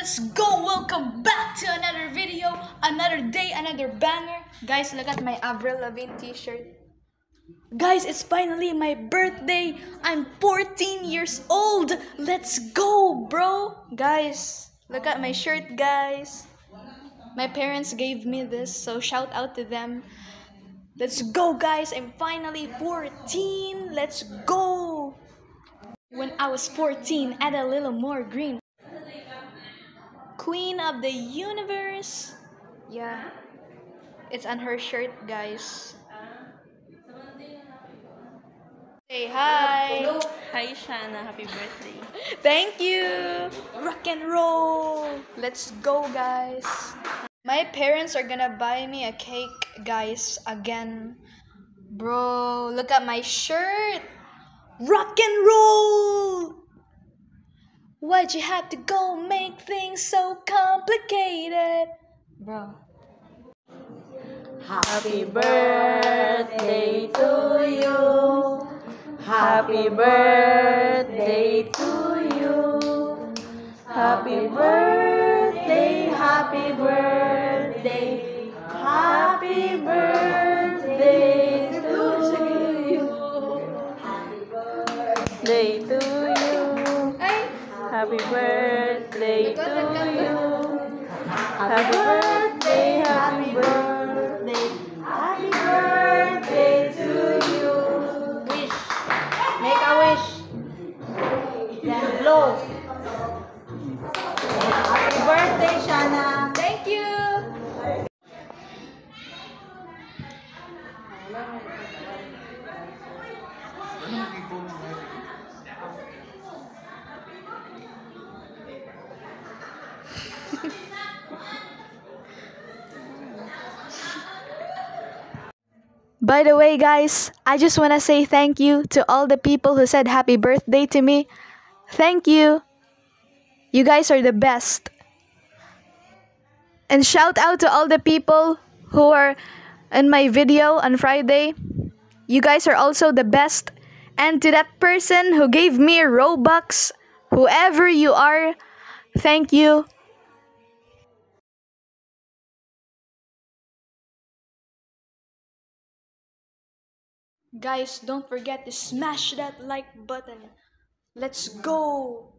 let's go! Welcome back to another video, another day, another banger. Guys, look at my Avril Lavigne t-shirt. Guys, it's finally my birthday. I'm 14 years old. Let's go, bro. Guys, look at my shirt, guys. My parents gave me this, so shout out to them. Let's go, guys. I'm finally 14. Let's go. When I was 14, add a little more green. Queen of the universe. Yeah, it's on her shirt, guys. Say hi. Hi, Shana. Happy birthday. Thank you. Rock and roll. Let's go, guys. My parents are gonna buy me a cake, guys, again. Bro, look at my shirt. Rock and roll. Why'd you have to go make things so complicated? Bro. Happy birthday to you. Happy birthday to you. Happy birthday, happy birthday. Happy birthday to you. Happy birthday to you. Happy birthday to you. Happy birthday, happy birthday. Happy birthday to you. Wish. Make a wish. Then blow. Happy birthday, Shana. Thank you. By the way, guys, I just want to say thank you to all the people who said happy birthday to me. Thank you. You guys are the best. And shout out to all the people who are in my video on Friday. You guys are also the best. And to that person who gave me Robux, whoever you are, thank you. Guys, don't forget to smash that like button. Let's go!